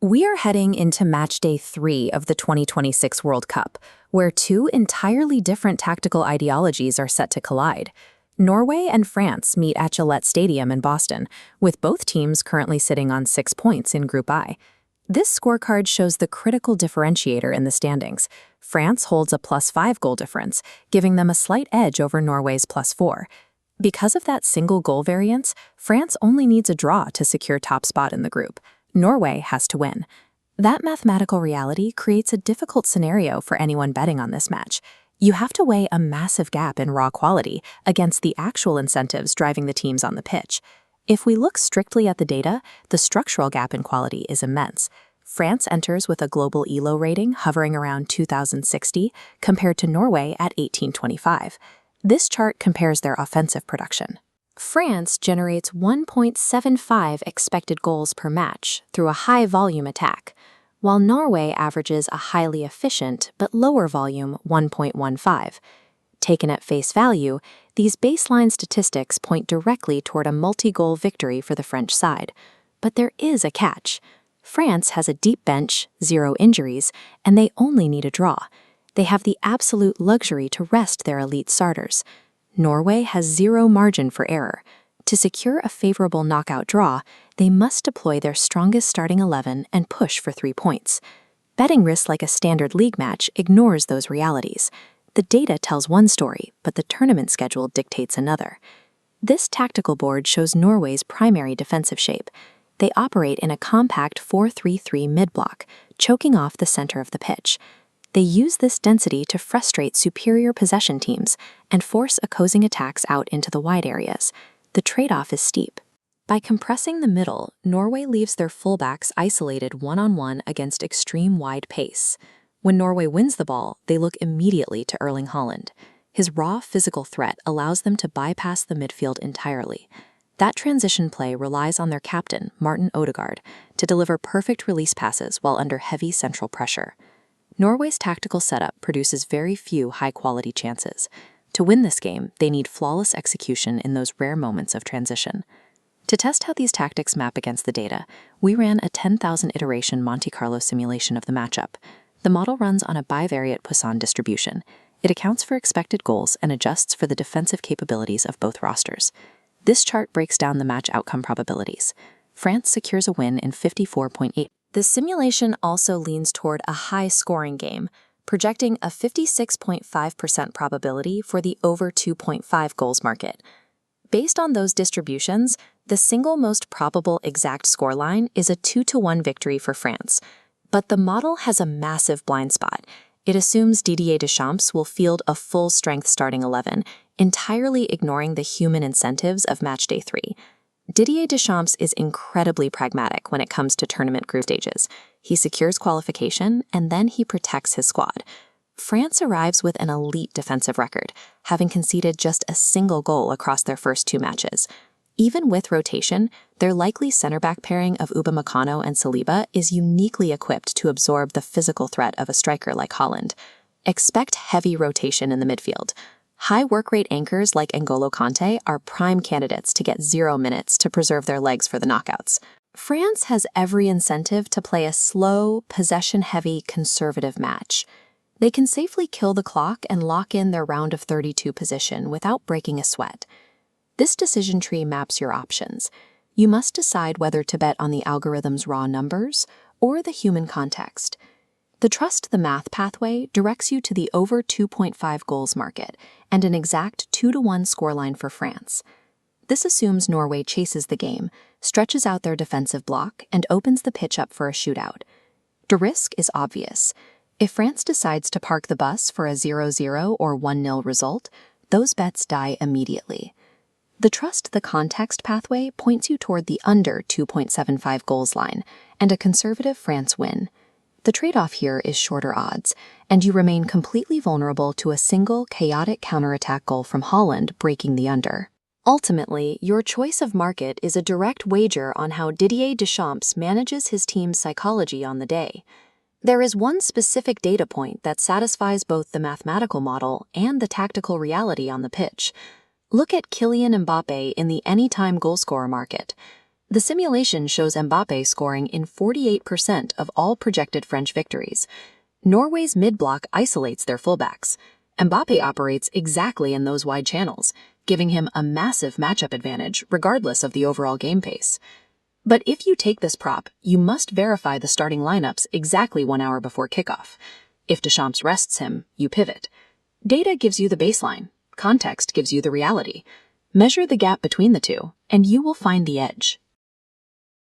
We are heading into match day 3 of the 2026 World Cup, where two entirely different tactical ideologies are set to collide. Norway and France meet at Gillette Stadium in Boston, with both teams currently sitting on 6 points in Group I. This scorecard shows the critical differentiator in the standings. France holds a +5 goal difference, giving them a slight edge over Norway's +4. Because of that single goal variance, France only needs a draw to secure top spot in the group. Norway has to win. That mathematical reality creates a difficult scenario for anyone betting on this match. You have to weigh a massive gap in raw quality against the actual incentives driving the teams on the pitch. If we look strictly at the data, the structural gap in quality is immense. France enters with a global Elo rating hovering around 2060 compared to Norway at 1825. This chart compares their offensive production. France generates 1.75 expected goals per match through a high-volume attack, while Norway averages a highly efficient but lower-volume 1.15. Taken at face value, these baseline statistics point directly toward a multi-goal victory for the French side. But there is a catch. France has a deep bench, 0 injuries, and they only need a draw. They have the absolute luxury to rest their elite starters. Norway has 0 margin for error. To secure a favorable knockout draw, they must deploy their strongest starting 11 and push for 3 points. Betting risks like a standard league match ignores those realities. The data tells one story, but the tournament schedule dictates another. This tactical board shows Norway's primary defensive shape. They operate in a compact 4-3-3 mid-block, choking off the center of the pitch. They use this density to frustrate superior possession teams and force opposing attacks out into the wide areas. The trade-off is steep. By compressing the middle, Norway leaves their fullbacks isolated one-on-one against extreme wide pace. When Norway wins the ball, they look immediately to Erling Haaland. His raw physical threat allows them to bypass the midfield entirely. That transition play relies on their captain, Martin Odegaard, to deliver perfect release passes while under heavy central pressure. Norway's tactical setup produces very few high-quality chances. To win this game, they need flawless execution in those rare moments of transition. To test how these tactics map against the data, we ran a 10,000 iteration Monte Carlo simulation of the matchup. The model runs on a bivariate Poisson distribution. It accounts for expected goals and adjusts for the defensive capabilities of both rosters. This chart breaks down the match outcome probabilities. France secures a win in 54.8%. The simulation also leans toward a high-scoring game, projecting a 56.5% probability for the over 2.5 goals market. Based on those distributions, the single most probable exact scoreline is a 2-1 victory for France. But the model has a massive blind spot. It assumes Didier Deschamps will field a full-strength starting 11, entirely ignoring the human incentives of matchday 3. Didier Deschamps is incredibly pragmatic when it comes to tournament group stages. He secures qualification, and then he protects his squad. France arrives with an elite defensive record, having conceded just a single goal across their first 2 matches. Even with rotation, their likely center-back pairing of Upamecano and Saliba is uniquely equipped to absorb the physical threat of a striker like Haaland. Expect heavy rotation in the midfield. High work rate anchors like N'Golo Kanté are prime candidates to get 0 minutes to preserve their legs for the knockouts. France has every incentive to play a slow, possession-heavy, conservative match. They can safely kill the clock and lock in their round of 32 position without breaking a sweat. This decision tree maps your options. You must decide whether to bet on the algorithm's raw numbers or the human context. The trust the math pathway directs you to the over 2.5 goals market and an exact 2-1 scoreline for France. This assumes Norway chases the game, stretches out their defensive block, and opens the pitch up for a shootout. The risk is obvious. If France decides to park the bus for a 0-0 or 1-0 result, those bets die immediately. The trust the context pathway points you toward the under 2.75 goals line and a conservative France win. The trade-off here is shorter odds, and you remain completely vulnerable to a single chaotic counterattack goal from Haaland breaking the under. Ultimately, your choice of market is a direct wager on how Didier Deschamps manages his team's psychology on the day. There is one specific data point that satisfies both the mathematical model and the tactical reality on the pitch. Look at Kylian Mbappé in the anytime goalscorer market. The simulation shows Mbappe scoring in 48% of all projected French victories. Norway's mid-block isolates their fullbacks. Mbappe operates exactly in those wide channels, giving him a massive matchup advantage regardless of the overall game pace. But if you take this prop, you must verify the starting lineups exactly 1 hour before kickoff. If Deschamps rests him, you pivot. Data gives you the baseline. Context gives you the reality. Measure the gap between the two, and you will find the edge.